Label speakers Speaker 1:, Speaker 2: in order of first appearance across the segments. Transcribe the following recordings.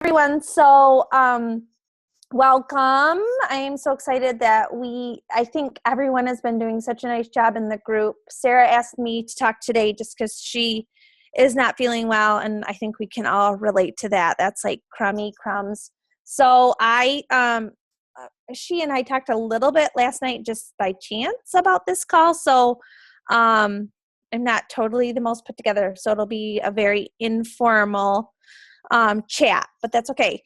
Speaker 1: Everyone. Welcome. I am so excited that I think everyone has been doing such a nice job in the group. Sarah asked me to talk today just because she is not feeling well, and I think we can all relate to that. That's like crummy crumbs. So she and I talked a little bit last night just by chance about this call. So, I'm not totally the most put together, so it'll be a very informal chat, but that's okay.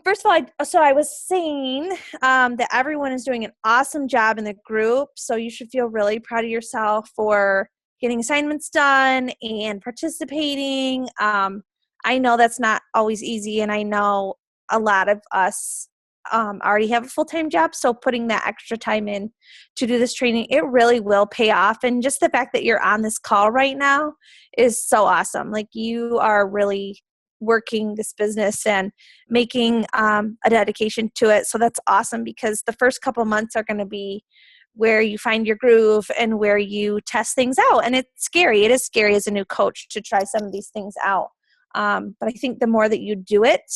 Speaker 1: First of all, I was saying that everyone is doing an awesome job in the group, so you should feel really proud of yourself for getting assignments done and participating. I know that's not always easy, and I know a lot of us already have a full-time job, so putting that extra time in to do this training, it really will pay off. And just the fact that you're on this call right now is so awesome. Like, you are really working this business and making a dedication to it. So that's awesome, because the first couple months are going to be where you find your groove and where you test things out. And it's scary. It is scary as a new coach to try some of these things out. But I think the more that you do it,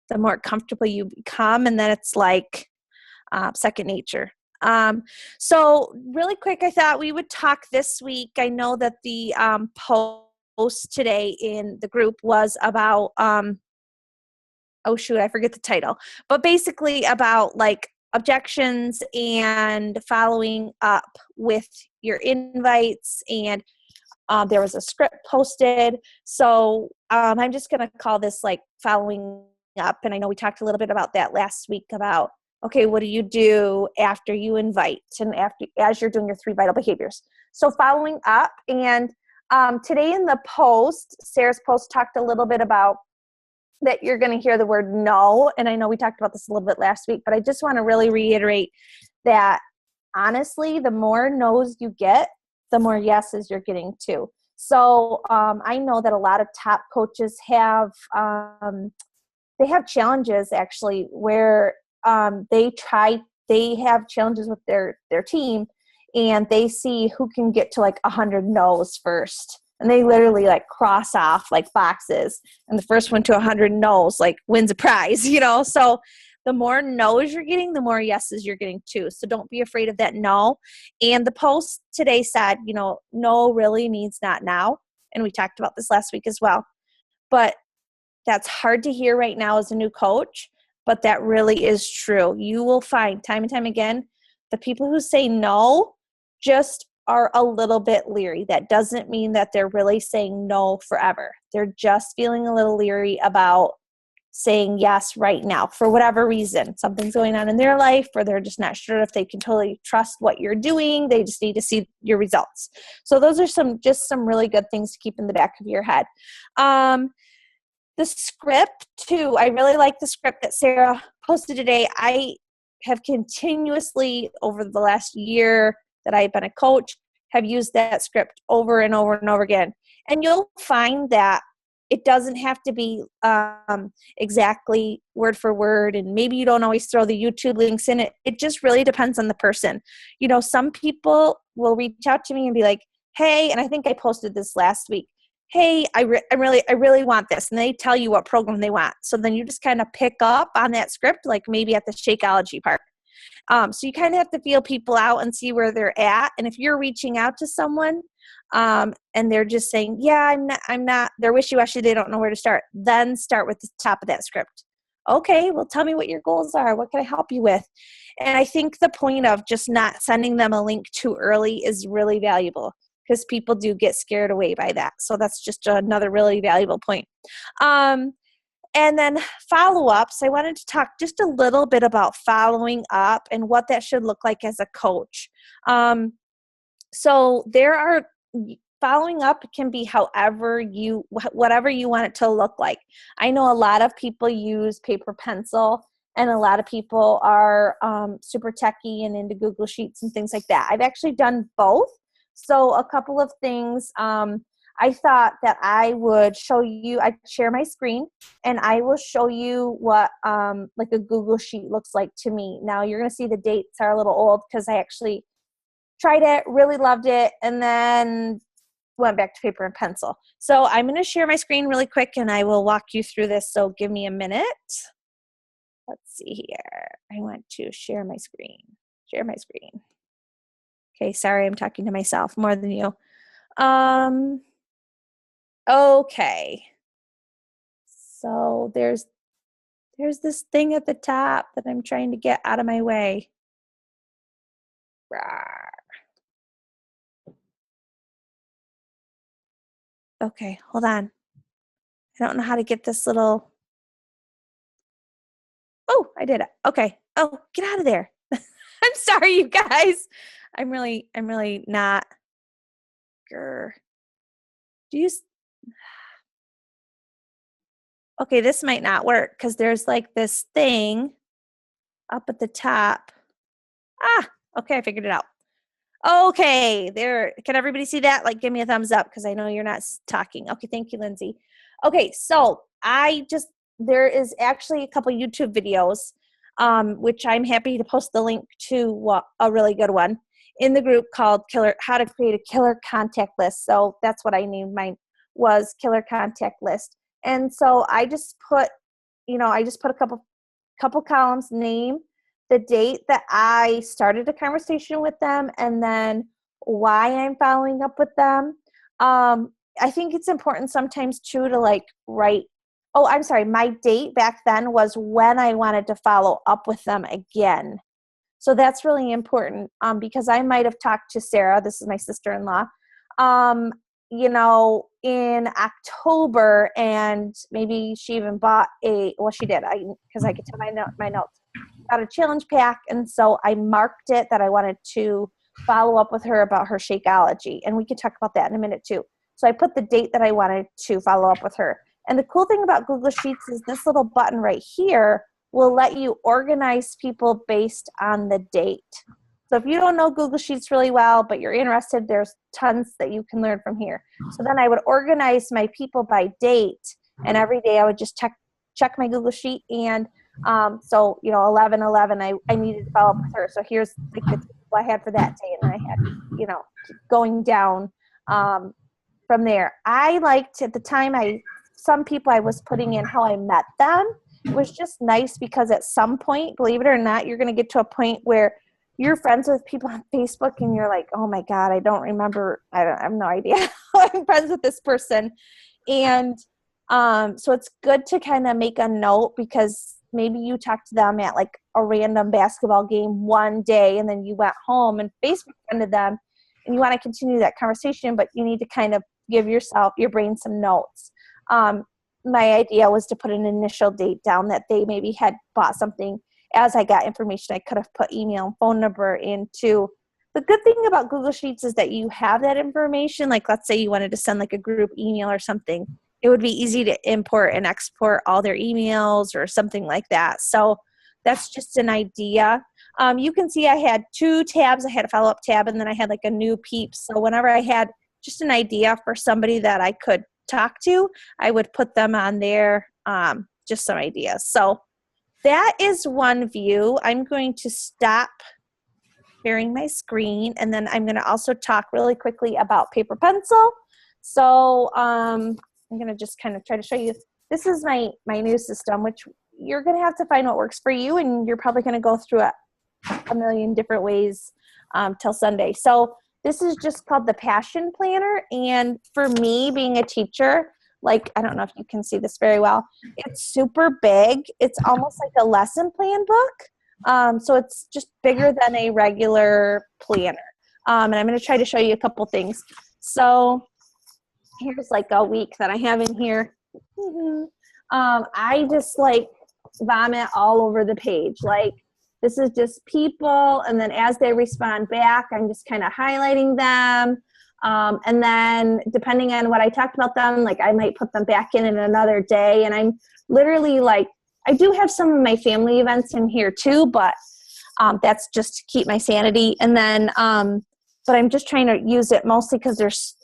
Speaker 1: the more comfortable you become. And then it's like second nature. So really quick, I thought we would talk this week. I know that the post today in the group was about, oh shoot, I forget the title, but basically about like objections and following up with your invites. And there was a script posted. So I'm just going to call this like following up. And I know we talked a little bit about that last week about, okay, what do you do after you invite and as you're doing your 3 vital behaviors? So following up. And today in the post, Sarah's post talked a little bit about that you're going to hear the word no. And I know we talked about this a little bit last week, but I just want to really reiterate that honestly, the more no's you get, the more yeses you're getting too. So I know that a lot of top coaches have, they have challenges actually where they have challenges with their team, and they see who can get to like 100 no's first. And they literally like cross off like boxes, and the first one to 100 no's like wins a prize, So the more no's you're getting, the more yeses you're getting too. So don't be afraid of that no. And the post today said, no really means not now. And we talked about this last week as well. But that's hard to hear right now as a new coach, but that really is true. You will find time and time again, the people who say no just are a little bit leery. That doesn't mean that they're really saying no forever. They're just feeling a little leery about saying yes right now for whatever reason. Something's going on in their life, or they're just not sure if they can totally trust what you're doing. They just need to see your results. So those are some really good things to keep in the back of your head. The script too, I really like the script that Sarah posted today. I have continuously over the last year that I've been a coach have used that script over and over and over again. And you'll find that it doesn't have to be exactly word for word, and maybe you don't always throw the YouTube links in it. It just really depends on the person. Some people will reach out to me and be like, hey, and I think I posted this last week, hey, I really want this. And they tell you what program they want. So then you just kind of pick up on that script, like maybe at the Shakeology part. So you kind of have to feel people out and see where they're at. And if you're reaching out to someone and they're just saying, yeah, I'm not, they're wishy-washy, they don't know where to start, then start with the top of that script. Okay, well, tell me what your goals are. What can I help you with? And I think the point of just not sending them a link too early is really valuable, because people do get scared away by that. So that's just another really valuable point. And then follow-ups, I wanted to talk just a little bit about following up and what that should look like as a coach. So following up can be whatever you want it to look like. I know a lot of people use paper pencil, and a lot of people are super techie and into Google Sheets and things like that. I've actually done both. So a couple of things, I thought that I would show you, I'd share my screen and I will show you what like a Google Sheet looks like to me. Now you're going to see the dates are a little old because I actually tried it, really loved it, and then went back to paper and pencil. So I'm going to share my screen really quick and I will walk you through this. So give me a minute. Let's see here. I want to share my screen. Share my screen. Okay, sorry, I'm talking to myself more than you. Okay. So there's this thing at the top that I'm trying to get out of my way. Rawr. Okay, hold on. I don't know how to get this little. Oh, I did it. Okay. Oh, get out of there. I'm sorry, you guys. I'm really not. Grr. Do you? Okay, this might not work because there's like this thing up at the top. Okay, I figured it out. Okay, there. Can everybody see that? Like, give me a thumbs up because I know you're not talking. Okay, thank you, Lindsay. Okay, so there is actually a couple YouTube videos, which I'm happy to post the link to a really good one in the group called How to Create a Killer Contact List. So that's what I named mine, was Killer Contact List. And so I just put a couple columns, name, the date that I started a conversation with them, and then why I'm following up with them. I think it's important sometimes too to like write, I'm sorry, my date back then was when I wanted to follow up with them again. So that's really important because I might have talked to Sarah, this is my sister-in-law, in October, and maybe she even bought she did, because I could tell my notes, got a challenge pack, and so I marked it that I wanted to follow up with her about her Shakeology, and we could talk about that in a minute too. So I put the date that I wanted to follow up with her. And the cool thing about Google Sheets is this little button right here will let you organize people based on the date. So if you don't know Google Sheets really well, but you're interested, there's tons that you can learn from here. So then I would organize my people by date, and every day I would just check my Google Sheet, and 11/11, I needed to follow up with her. So here's like the people I had for that day, and then I had, going down from there. I liked, at the time, some people I was putting in how I met them. It was just nice because at some point, believe it or not, you're going to get to a point where you're friends with people on Facebook and you're like, oh my God, I don't remember. I have no idea how I'm friends with this person. And so it's good to kind of make a note, because maybe you talked to them at like a random basketball game one day, and then you went home and Facebook friended them, and you want to continue that conversation, but you need to kind of give your brain some notes. My idea was to put an initial date down that they maybe had bought something. As I got information, I could have put email and phone number into. The good thing about Google Sheets is that you have that information. Like, let's say you wanted to send like a group email or something. It would be easy to import and export all their emails or something like that. So that's just an idea. You can see I had 2 tabs. I had a follow-up tab, and then I had like a new peeps. So whenever I had just an idea for somebody that I could talk to, I would put them on there, just some ideas. So that is one view. I'm going to stop sharing my screen, and then I'm going to also talk really quickly about paper pencil. So I'm going to just kind of try to show you. This is my new system, which you're going to have to find what works for you, and you're probably going to go through it a million different ways till Sunday. So this is just called the Passion Planner, and for me, being a teacher, like, I don't know if you can see this very well, it's super big. It's almost like a lesson plan book. So it's just bigger than a regular planner. And I'm going to try to show you a couple things. So here's like a week that I have in here. I just like vomit all over the page. Like, this is just people, and then as they respond back, I'm just kind of highlighting them. And then depending on what I talked about them, like I might put them back in another day. And I'm literally like, I do have some of my family events in here too, but that's just to keep my sanity. And then, but I'm just trying to use it mostly because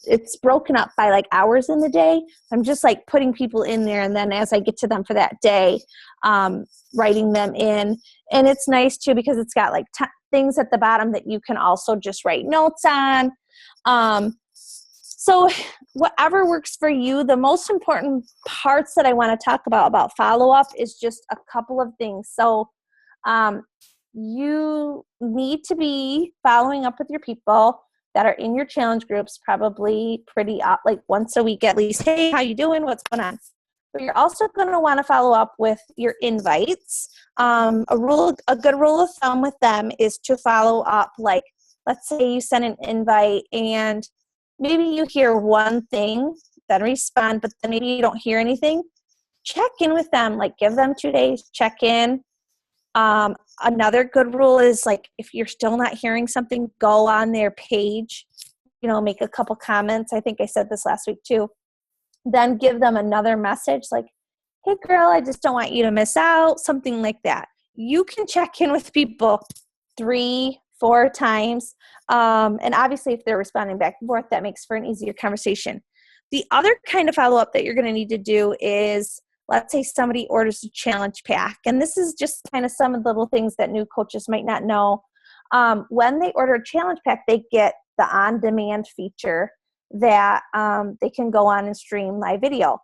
Speaker 1: it's broken up by like hours in the day. I'm just like putting people in there, and then as I get to them for that day, writing them in. And it's nice too because it's got like things at the bottom that you can also just write notes on. So whatever works for you, the most important parts that I want to talk about follow-up is just a couple of things. So you need to be following up with your people that are in your challenge groups, probably pretty like once a week at least. Hey, how you doing? What's going on? But you're also going to want to follow up with your invites. A good rule of thumb with them is to follow up. Like, let's say you send an invite and maybe you hear one thing, then respond, but then maybe you don't hear anything. Check in with them. Like, give them 2 days. Check in. Another good rule is, like, if you're still not hearing something, go on their page, make a couple comments. I think I said this last week too. Then give them another message like, hey girl, I just don't want you to miss out, something like that. You can check in with people 3-4 times. And obviously if they're responding back and forth, that makes for an easier conversation. The other kind of follow-up that you're going to need to do is, let's say somebody orders a challenge pack. And this is just kind of some of the little things that new coaches might not know. When they order a challenge pack, they get the on-demand feature that they can go on and stream live video.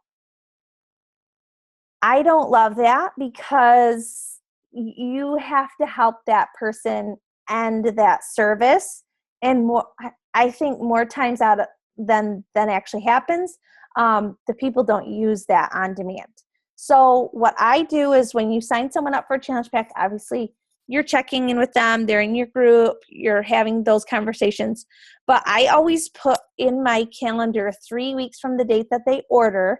Speaker 1: I don't love that because you have to help that person end that service. And I think more times out than actually happens, the people don't use that on demand. So what I do is when you sign someone up for a challenge pack, obviously you're checking in with them, they're in your group, you're having those conversations. But I always put in my calendar 3 weeks from the date that they order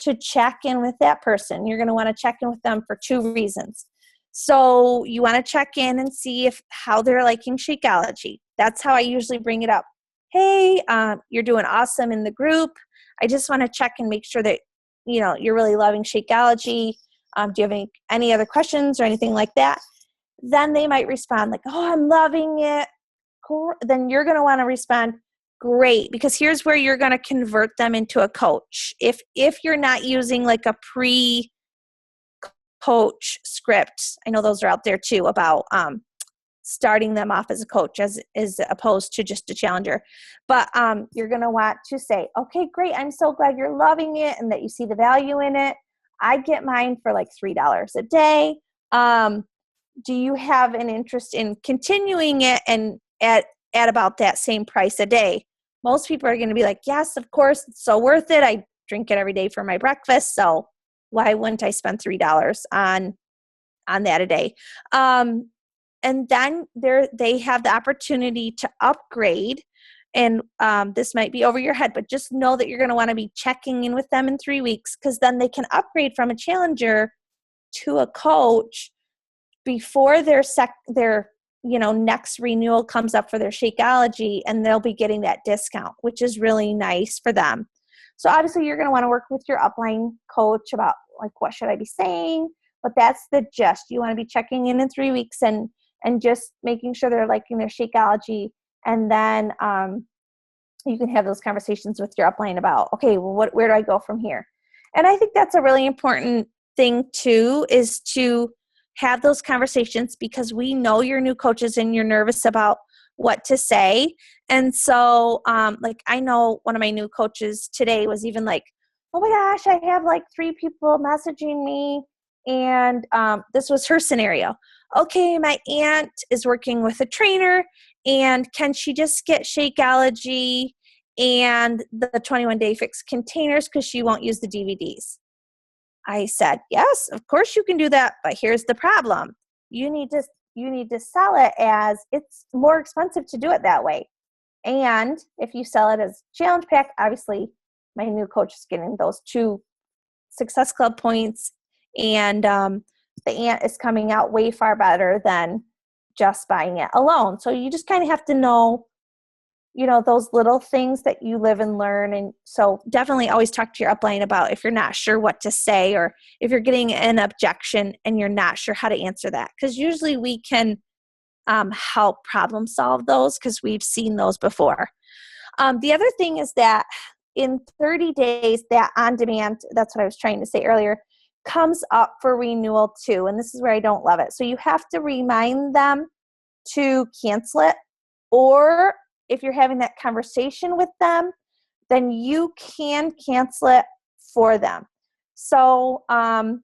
Speaker 1: to check in with that person. You're going to want to check in with them for 2 reasons. So you want to check in and see how they're liking Shakeology. That's how I usually bring it up. Hey, you're doing awesome in the group. I just want to check and make sure that you're really loving Shakeology. Do you have any other questions or anything like that? Then they might respond like, oh, I'm loving it. Cool. Then you're going to want to respond, great, because here's where you're going to convert them into a coach. If you're not using like a pre-coach script, I know those are out there too about starting them off as a coach as opposed to just a challenger. But you're going to want to say, okay, great, I'm so glad you're loving it and that you see the value in it. I get mine for like $3 a day. Do you have an interest in continuing it and at about that same price a day? Most people are going to be like, yes, of course, it's so worth it. I drink it every day for my breakfast, so why wouldn't I spend $3 on that a day? And then they have the opportunity to upgrade, and this might be over your head, but just know that you're going to want to be checking in with them in 3 weeks, because then they can upgrade from a challenger to a coach before their next renewal comes up for their Shakeology, and they'll be getting that discount, which is really nice for them. So obviously you're going to want to work with your upline coach about like, what should I be saying? But that's the gist. You want to be checking in 3 weeks and just making sure they're liking their Shakeology. And then you can have those conversations with your upline about, okay, well, where do I go from here? And I think that's a really important thing too, is to have those conversations, because we know you're new coaches and you're nervous about what to say. And so like, I know one of my new coaches today was even like, oh my gosh, I have like 3 people messaging me. And this was her scenario. Okay, my aunt is working with a trainer, and can she just get Shakeology and the 21-day fix containers because she won't use the DVDs? I said, yes, of course you can do that, but here's the problem. You need to sell it as it's more expensive to do it that way. And if you sell it as challenge pack, obviously my new coach is getting those 2 Success Club points, and the aunt is coming out way far better than just buying it alone. So you just kind of have to know, those little things that you live and learn. And so definitely always talk to your upline about if you're not sure what to say, or if you're getting an objection and you're not sure how to answer that. Because usually we can help problem solve those, because we've seen those before. The other thing is that in 30 days, that on demand, that's what I was trying to say earlier, comes up for renewal too. And this is where I don't love it. So you have to remind them to cancel it, or if you're having that conversation with them, then you can cancel it for them. So I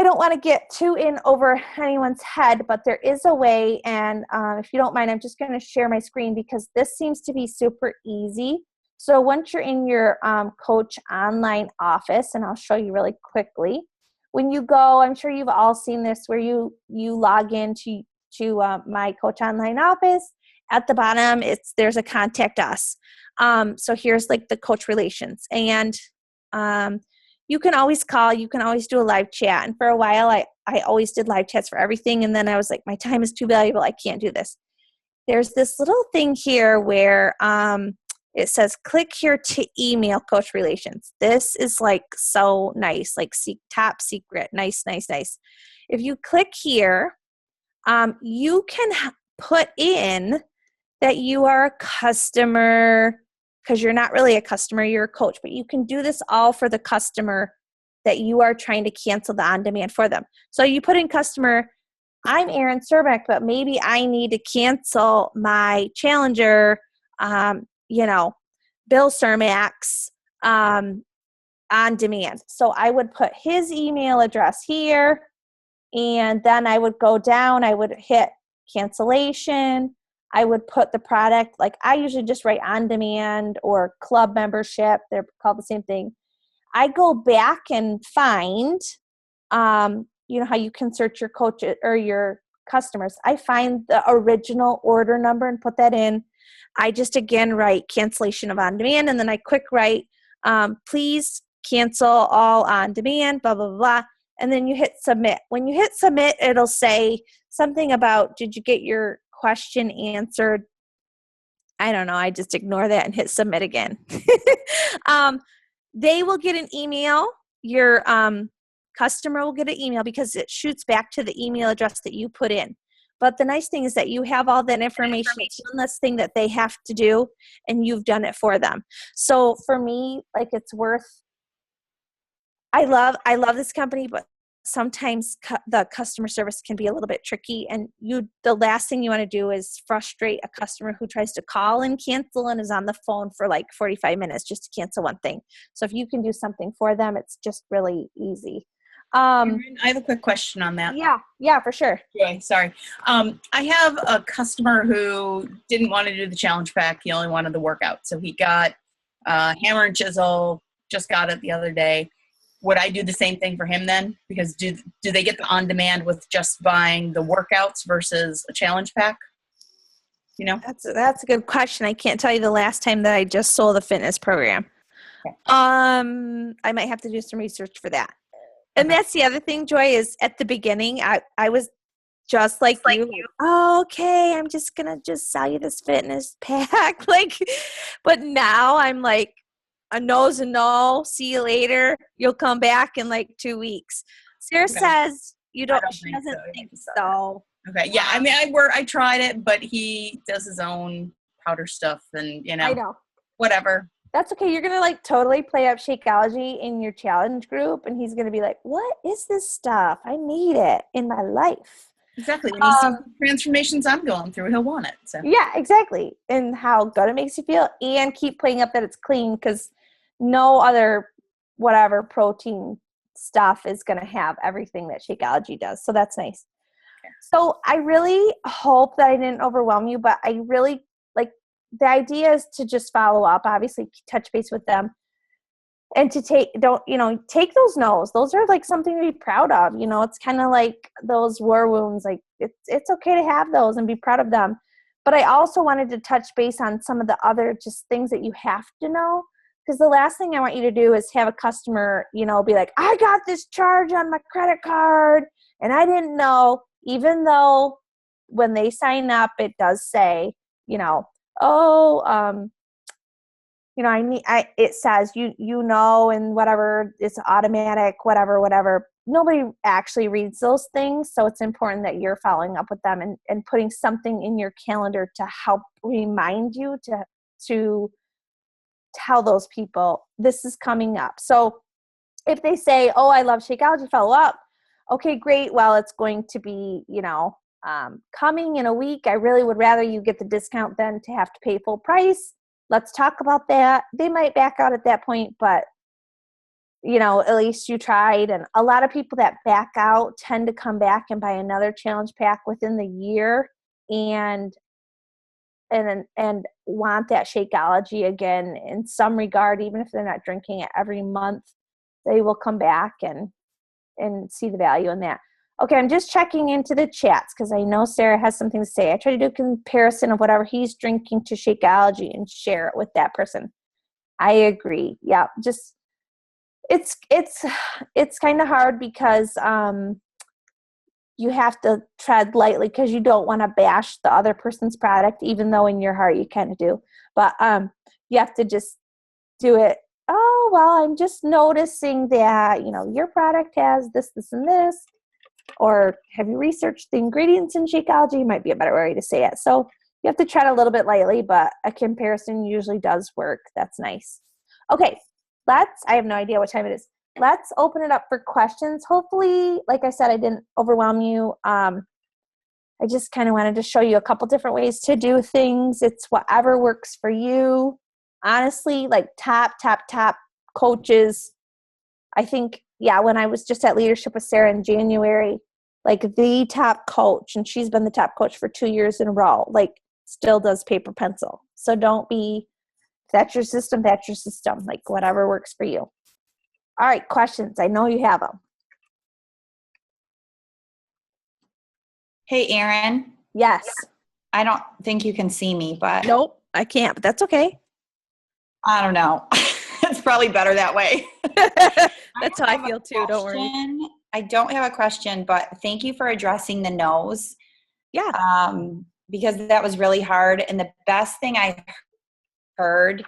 Speaker 1: don't want to get too in over anyone's head, but there is a way. And if you don't mind, I'm just going to share my screen because this seems to be super easy. So once you're in your Coach Online office, and I'll show you really quickly, when you go, I'm sure you've all seen this where you log into my Coach Online office. At the bottom, there's a contact us. So here's like the coach relations, and you can always call, you can always do a live chat. And for a while, I always did live chats for everything. And then I was like, my time is too valuable. I can't do this. There's this little thing here where it says, click here to email Coach Relations. This is like so nice, like top secret. Nice, nice, nice. If you click here, you can put in that you are a customer, because you're not really a customer, you're a coach, but you can do this all for the customer that you are trying to cancel the on-demand for them. So you put in customer, I'm Erin Serbeck, but maybe I need to cancel my Challenger, Bill Cermax on demand. So I would put his email address here, and then I would go down, I would hit cancellation. I would put the product, like I usually just write on demand or club membership. They're called the same thing. I go back and find, you know how you can search your coach or your customers. I find the original order number and put that in. I just, again, write cancellation of on demand, and then I quick write, please cancel all on demand, blah, blah, blah, blah. And then you hit submit. When you hit submit, it'll say something about, did you get your question answered? I don't know. I just ignore that and hit submit again. They will get an email. Your customer will get an email because it shoots back to the email address that you put in. But the nice thing is that you have all that information. It's one less thing that they have to do, and you've done it for them. So for me, like, it's worth, I love this company, but sometimes the customer service can be a little bit tricky, and the last thing you want to do is frustrate a customer who tries to call and cancel and is on the phone for like 45 minutes just to cancel one thing. So if you can do something for them, it's just really easy.
Speaker 2: I have a quick question on that.
Speaker 1: Yeah, for sure.
Speaker 2: Okay, sorry. I have a customer who didn't want to do the challenge pack. He only wanted the workout. So he got hammer and chisel, just got it the other day. Would I do the same thing for him then? Because do they get the on-demand with just buying the workouts versus a challenge pack? You know?
Speaker 1: That's a good question. I can't tell you the last time that I just sold a fitness program. Okay. I might have to do some research for that. And that's the other thing, Joy, is at the beginning, I was just like you. Oh, okay, I'm just going to just sell you this fitness pack. But now I'm like, a no's a no. See you later. You'll come back in like 2 weeks. Sarah says you don't. She doesn't think so.
Speaker 2: Okay. Yeah. I mean, I tried it, but he does his own powder stuff, and
Speaker 1: I know.
Speaker 2: Whatever.
Speaker 1: That's okay. You're gonna like totally play up Shakeology in your challenge group, and he's gonna be like, "What is this stuff? I need it in my life."
Speaker 2: Exactly. When he sees the transformations I'm going through, he'll want it. So.
Speaker 1: Yeah, exactly. And how good it makes you feel, and keep playing up that it's clean, because no other whatever protein stuff is going to have everything that Shakeology does. So that's nice. Okay. So I really hope that I didn't overwhelm you, but I really like the idea is to just follow up, obviously touch base with them, and to take those no's. Those are like something to be proud of. It's kind of like those war wounds. Like it's okay to have those and be proud of them. But I also wanted to touch base on some of the other just things that you have to know. Because the last thing I want you to do is have a customer, be like, I got this charge on my credit card and I didn't know, even though when they sign up, it does say, it says, and whatever, it's automatic, whatever. Nobody actually reads those things. So it's important that you're following up with them and putting something in your calendar to help remind you to tell those people this is coming up. So if they say, oh, I love Shakeology, follow up. Okay, great. Well, it's going to be, coming in a week. I really would rather you get the discount than to have to pay full price. let's talk about that. They might back out at that point, but at least you tried. And a lot of people that back out tend to come back and buy another challenge pack within the year and want that Shakeology again in some regard, even if they're not drinking it every month, they will come back and see the value in that. Okay, I'm just checking into the chats because I know Sarah has something to say. I try to do a comparison of whatever he's drinking to Shakeology and share it with that person. I agree. Yeah, just it's kind of hard because you have to tread lightly because you don't want to bash the other person's product, even though in your heart you kind of do. But you have to just do it. Oh, well, I'm just noticing that, your product has this, this, and this. Or have you researched the ingredients in Shakeology? Might be a better way to say it. So you have to tread a little bit lightly, but a comparison usually does work. That's nice. Okay, I have no idea what time it is. Let's open it up for questions. Hopefully, like I said, I didn't overwhelm you. I just kind of wanted to show you a couple different ways to do things. It's whatever works for you. Honestly, like top coaches, I think, when I was just at Leadership with Sarah in January, like the top coach, and she's been the top coach for 2 years in a row, like still does paper pencil. So don't be, if that's your system, like whatever works for you. All right, questions. I know you have them.
Speaker 3: Hey, Erin.
Speaker 1: Yes.
Speaker 3: I don't think you can see me, but
Speaker 1: Nope, I can't, but that's okay.
Speaker 3: I don't know. It's probably better that way.
Speaker 1: That's how I feel too. Don't worry.
Speaker 3: I don't have a question, but thank you for addressing the no's.
Speaker 1: Yeah.
Speaker 3: Because that was really hard. And the best thing I heard,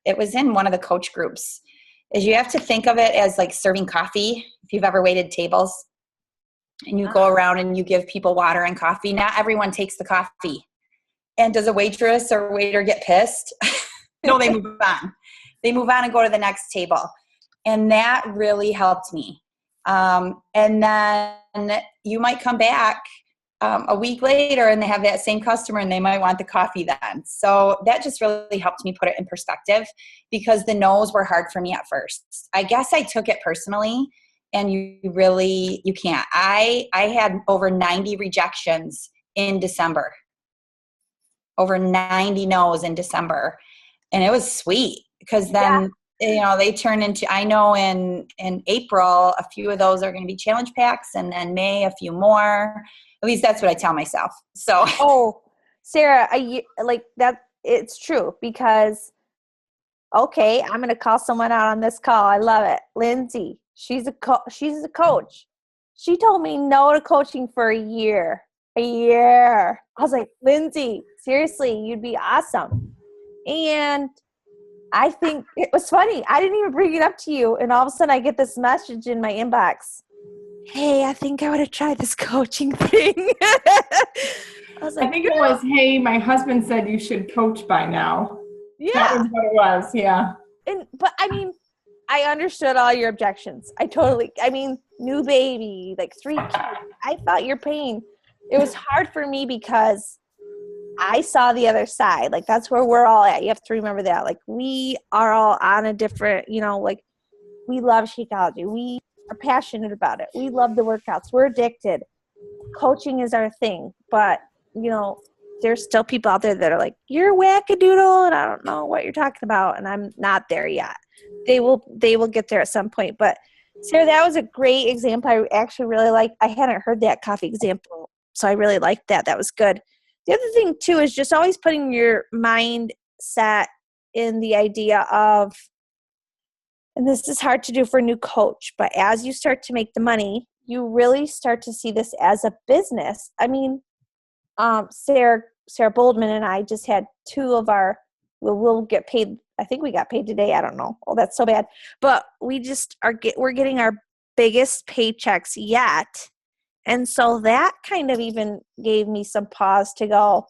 Speaker 3: it was in one of the coach groups, is you have to think of it as like serving coffee. If you've ever waited tables and you go around and you give people water and coffee, not everyone takes the coffee. And does a waitress or waiter get pissed? No, they move on. They move on and go to the next table. And that really helped me. And then you might come back a week later and they have that same customer and they might want the coffee then. So that just really helped me put it in perspective because the no's were hard for me at first. I guess I took it personally and you can't. I had over 90 rejections in December. Over 90 no's in December. And it was sweet because then, they turn into, I know in April, a few of those are going to be challenge packs and then May, a few more. At least that's what I tell myself. So.
Speaker 1: Oh, Sarah, like that. It's true because, okay, I'm going to call someone out on this call. I love it. Lindsay, she's a coach. She told me no to coaching for a year. I was like, Lindsay, seriously, you'd be awesome. And I think it was funny. I didn't even bring it up to you. And all of a sudden I get this message in my inbox. Hey, I think I would have tried this coaching thing. I was like,
Speaker 4: I think it was, hey, my husband said you should coach by now.
Speaker 1: Yeah.
Speaker 4: That was what it was, yeah.
Speaker 1: But I mean, I understood all your objections. New baby, like 3 kids. I felt your pain. It was hard for me because I saw the other side. Like, that's where we're all at. You have to remember that. Like, we are all on a different, like, we love Shakeology. We are passionate about it. We love the workouts. We're addicted. Coaching is our thing. But, there's still people out there that are like, you're wackadoodle, and I don't know what you're talking about, and I'm not there yet. They will get there at some point. But, Sarah, that was a great example. I actually really liked. I hadn't heard that coffee example, so I really liked that. That was good. The other thing, too, is just always putting your mindset in the idea of, and this is hard to do for a new coach, but as you start to make the money, you really start to see this as a business. I mean, Sarah Boldman and I just had 2 of our, we'll get paid. I think we got paid today. I don't know. Oh, that's so bad. But we just we're getting our biggest paychecks yet. And so that kind of even gave me some pause to go,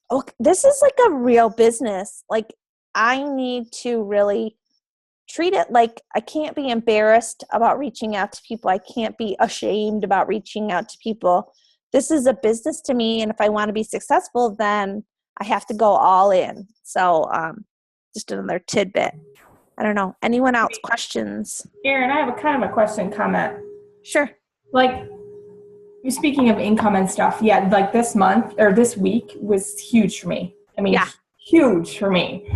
Speaker 1: oh, this is like a real business. Like, I need to really treat it like I can't be embarrassed about reaching out to people. I can't be ashamed about reaching out to people. This is a business to me. And if I want to be successful, then I have to go all in. So just another tidbit. I don't know. Anyone else? Questions?
Speaker 4: Erin, I have a kind of a question comment.
Speaker 1: Sure.
Speaker 4: Like, speaking of income and stuff, yeah, like this month or this week was huge for me. I mean,
Speaker 1: Yeah.
Speaker 4: huge for me.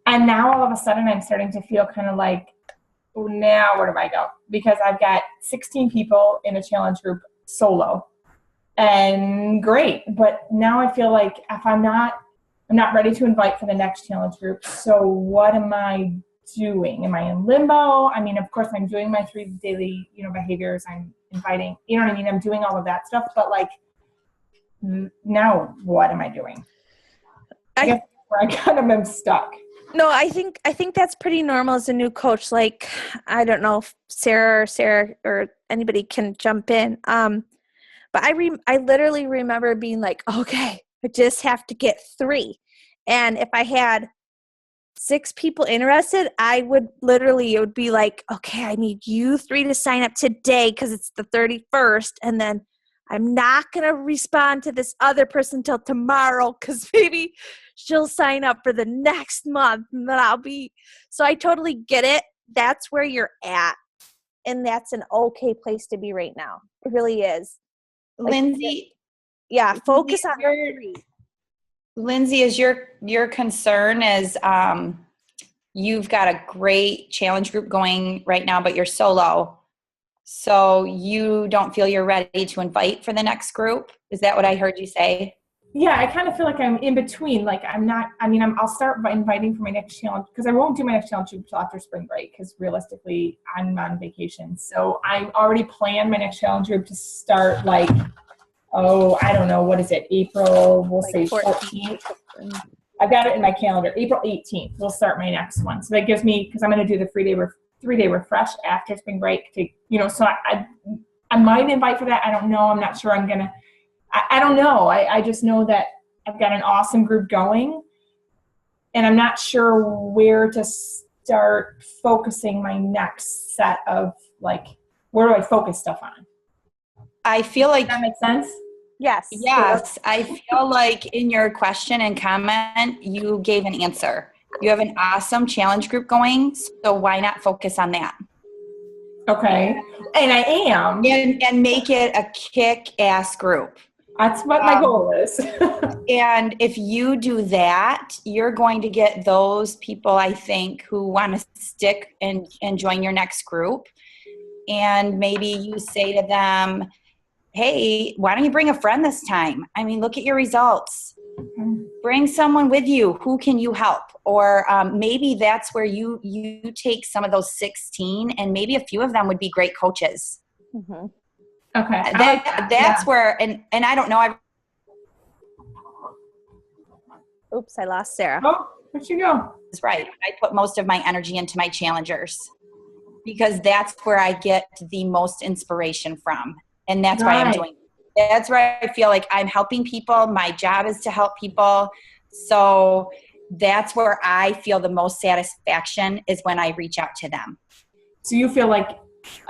Speaker 4: And now all of a sudden I'm starting to feel kind of like, oh, now where do I go? Because I've got 16 people in a challenge group solo. And great. But now I feel like if I'm not ready to invite for the next challenge group. So what am I doing? Am I in limbo? I mean, of course I'm doing my 3 daily, behaviors. I'm inviting, you know what I mean? I'm doing all of that stuff, but like, now what am I doing? I guess where I kind of am stuck.
Speaker 1: No, I think that's pretty normal as a new coach. Like, I don't know if Sarah or anybody can jump in. But I literally remember being like, okay, I just have to get 3. And if I had 6 people interested, it would be like, okay, I need you 3 to sign up today because it's the 31st. And then I'm not going to respond to this other person till tomorrow because maybe she'll sign up for the next month. And then so I totally get it. That's where you're at. And that's an okay place to be right now. It really is. Like,
Speaker 3: Lindsay,
Speaker 1: yeah, focus on
Speaker 3: your
Speaker 1: 3.
Speaker 3: Lindsay, is your concern is you've got a great challenge group going right now, but you're solo. So you don't feel you're ready to invite for the next group? Is that what I heard you say?
Speaker 4: Yeah, I kind of feel like I'm in between. Like I'll start by inviting for my next challenge because I won't do my next challenge until after spring break because realistically I'm on vacation. So I already planned my next challenge group to start like, I don't know, what is it? April, we'll say 14th. I've got it in my calendar. April 18th, we'll start my next one. So that gives me, because I'm going to do the 3-day refresh after spring break to, so I might invite for that. I don't know. I'm not sure I'm going to. I don't know. I just know that I've got an awesome group going and I'm not sure where to start focusing my next set of like, where do I focus stuff on?
Speaker 3: I feel like
Speaker 4: that makes sense.
Speaker 1: Yes.
Speaker 3: Yes. I feel like in your question and comment, you gave an answer. You have an awesome challenge group going. So why not focus on that?
Speaker 4: Okay. And I am.
Speaker 3: And make it a kick-ass group.
Speaker 4: That's what my goal is.
Speaker 3: And if you do that, you're going to get those people, I think, who want to stick and join your next group. And maybe you say to them, hey, why don't you bring a friend this time? I mean, look at your results. Bring someone with you. Who can you help? Or maybe that's where you take some of those 16 and maybe a few of them would be great coaches.
Speaker 1: Mm-hmm.
Speaker 4: Okay.
Speaker 3: That's where, and I don't know.
Speaker 1: Oops, I lost Sarah.
Speaker 4: Oh, where'd she go?
Speaker 3: That's right. I put most of my energy into my challengers because that's where I get the most inspiration from. And that's why I'm doing it. That's where I feel like I'm helping people. My job is to help people. So that's where I feel the most satisfaction is when I reach out to them.
Speaker 4: So you feel like,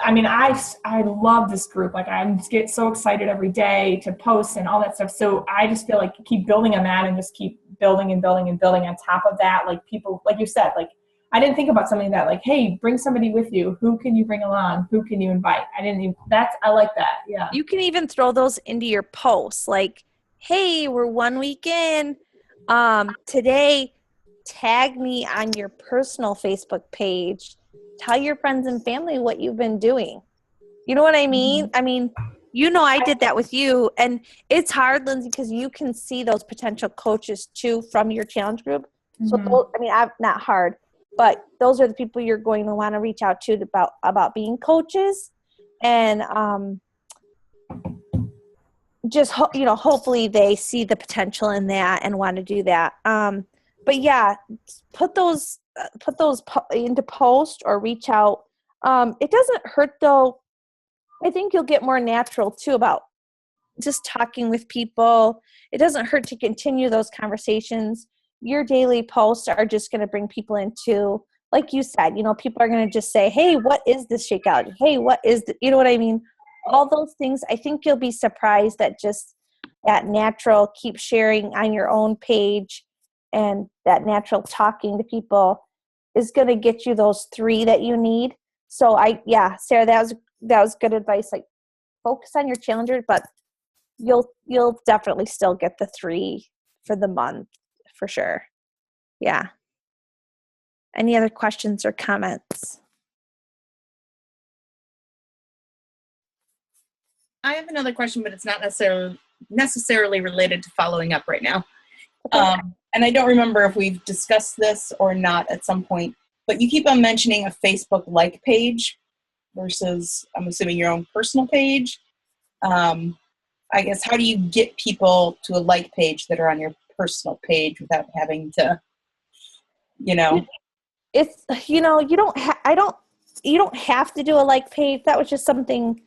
Speaker 4: I love this group. Like I get so excited every day to post and all that stuff. So I just feel like keep building on that and just keep building and building and building on top of that. Like people, like you said, like I didn't think about something that like, hey, bring somebody with you. Who can you bring along? Who can you invite? I like that. Yeah.
Speaker 1: You can even throw those into your posts. Like, hey, we're 1 week in. Today, tag me on your personal Facebook page. Tell your friends and family what you've been doing. You know what I mean?
Speaker 4: Mm-hmm.
Speaker 1: I mean, I did that with you. And it's hard, Lindsay, because you can see those potential coaches too from your challenge group.
Speaker 4: Mm-hmm.
Speaker 1: So, not hard. But those are the people you're going to want to reach out to about being coaches, and just hopefully they see the potential in that and want to do that. But yeah, put those into post or reach out. It doesn't hurt though. I think you'll get more natural too about just talking with people. It doesn't hurt to continue those conversations. Your daily posts are just going to bring people into, like you said, people are going to just say, hey, what is this shakeout? Hey, what is you know what I mean? All those things. I think you'll be surprised that just that natural, keep sharing on your own page and that natural talking to people is going to get you those 3 that you need. So Sarah, that was good advice. Like, focus on your challenger, but you'll definitely still get the 3 for the month for sure. Yeah. Any other questions or comments?
Speaker 2: I have another question, but it's not necessarily related to following up right now.
Speaker 1: Okay.
Speaker 2: And I don't remember if we've discussed this or not at some point, but you keep on mentioning a Facebook like page versus, I'm assuming, your own personal page. I guess, how do you get people to a like page that are on your personal page without having to,
Speaker 1: It's, you don't have to do a like page. That was just something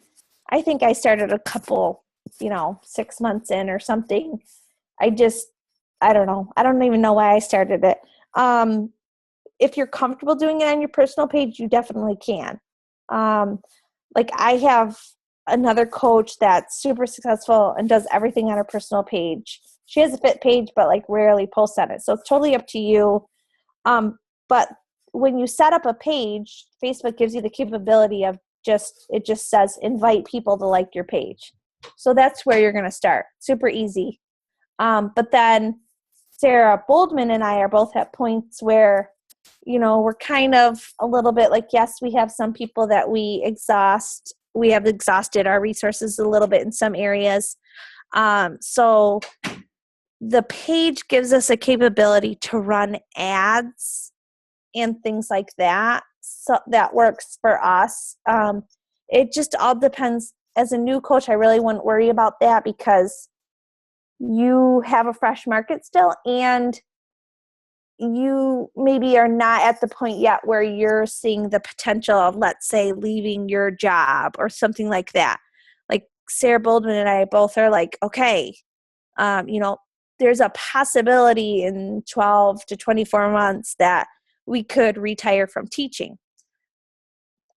Speaker 1: I think I started a couple, 6 months in or something. I don't know. I don't even know why I started it. If you're comfortable doing it on your personal page, you definitely can. Like, I have another coach that's super successful and does everything on her personal page. She has a fit page, but like rarely posts on it. So it's totally up to you. But when you set up a page, Facebook gives you the capability of it just says invite people to like your page. So that's where you're going to start. Super easy. But then Sarah Boldman and I are both at points where, we're kind of a little bit like, yes, we have some people that we have exhausted our resources a little bit in some areas. So the page gives us a capability to run ads and things like that. So that works for us. It just all depends. As a new coach, I really wouldn't worry about that because you have a fresh market still, and you maybe are not at the point yet where you're seeing the potential of, let's say, leaving your job or something like that. Like Sarah Boldman and I both are like, okay, there's a possibility in 12 to 24 months that we could retire from teaching.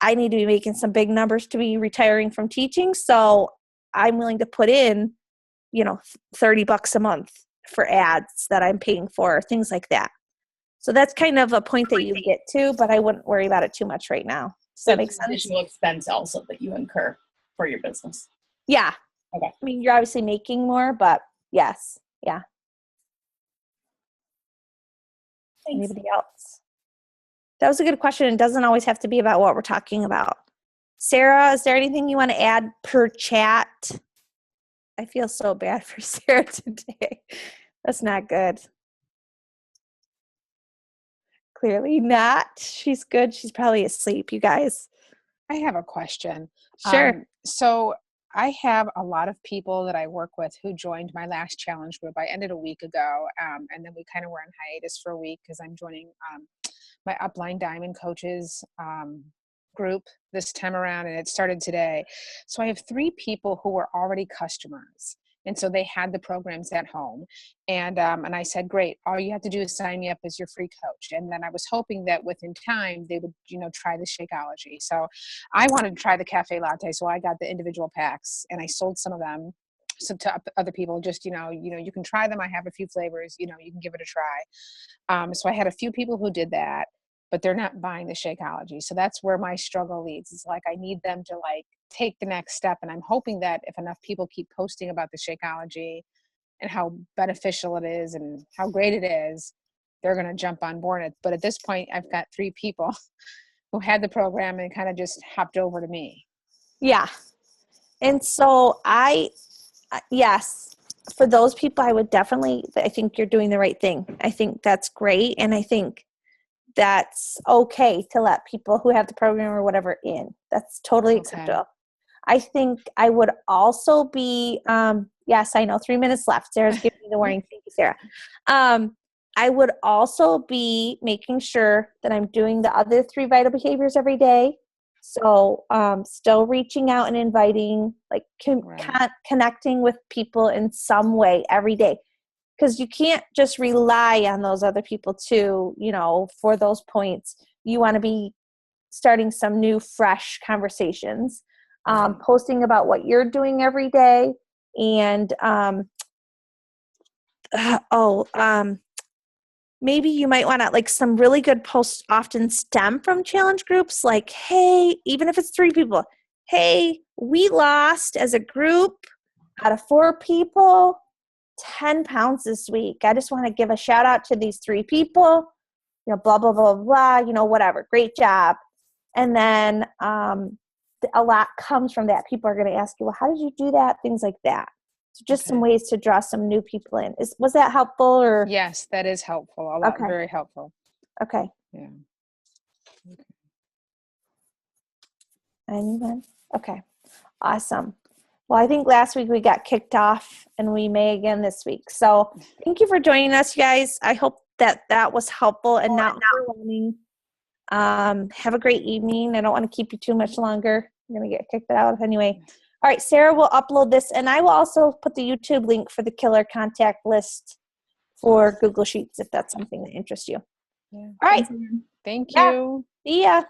Speaker 1: I need to be making some big numbers to be retiring from teaching. So I'm willing to put in, $30 a month for ads that I'm paying for, things like that. So that's kind of a point that you get to, but I wouldn't worry about it too much right now. Does that make sense?
Speaker 2: Additional expense also that you incur for your business.
Speaker 1: Yeah.
Speaker 2: Okay.
Speaker 1: I mean, you're obviously making more, but yes. Yeah.
Speaker 2: Thanks.
Speaker 1: Anybody else? That was a good question. It doesn't always have to be about what we're talking about. Sarah, is there anything you want to add per chat? I feel so bad for Sarah today. That's not good. Clearly not. She's good. She's probably asleep, you guys.
Speaker 5: I have a question.
Speaker 1: Sure.
Speaker 5: So I have a lot of people that I work with who joined my last challenge group. I ended a week ago, and then we kind of were on hiatus for a week because I'm joining my Upline Diamond Coaches group this time around, and it started today. So I have 3 people who were already customers. And so they had the programs at home. And I said, great, all you have to do is sign me up as your free coach. And then I was hoping that within time they would, try the Shakeology. So I wanted to try the cafe latte. So I got the individual packs and I sold some of them to other people. Just, you can try them. I have a few flavors, you can give it a try. So I had a few people who did that, but they're not buying the Shakeology. So that's where my struggle leads. It's like, I need them to take the next step. And I'm hoping that if enough people keep posting about the Shakeology and how beneficial it is and how great it is, they're going to jump on board. But at this point, I've got 3 people who had the program and kind of just hopped over to me.
Speaker 1: Yeah. And so yes, for those people, I think you're doing the right thing. I think that's great. And I think that's okay to let people who have the program or whatever in. That's totally acceptable. I think I would also be, yes, I know 3 minutes left. Sarah's giving me the warning. Thank you, Sarah. I would also be making sure that I'm doing the other 3 vital behaviors every day. So still reaching out and inviting, connecting with people in some way every day. Because you can't just rely on those other people too, for those points. You want to be starting some new, fresh conversations, posting about what you're doing every day. And, maybe you might want to, like, some really good posts often stem from challenge groups, like, hey, even if it's 3 people, hey, we lost as a group out of 4 people 10 pounds this week. I just want to give a shout out to these 3 people, blah, blah, blah, blah, whatever. Great job. And then a lot comes from that. People are going to ask you, well, how did you do that? Things like that. So just some ways to draw some new people in. Was that helpful? Or
Speaker 5: Yes, that is helpful. A lot, very helpful.
Speaker 1: Okay.
Speaker 5: Yeah. Okay.
Speaker 1: Anyone? Okay. Awesome. Well, I think last week we got kicked off, and we may again this week. So thank you for joining us, you guys. I hope that was helpful and not overwhelming. Have a great evening. I don't want to keep you too much longer. I'm going to get kicked out anyway. All right, Sarah will upload this, and I will also put the YouTube link for the killer contact list for Google Sheets if that's something that interests you.
Speaker 5: Yeah.
Speaker 1: All right.
Speaker 5: Thank
Speaker 1: Yeah.
Speaker 5: you.
Speaker 1: See ya.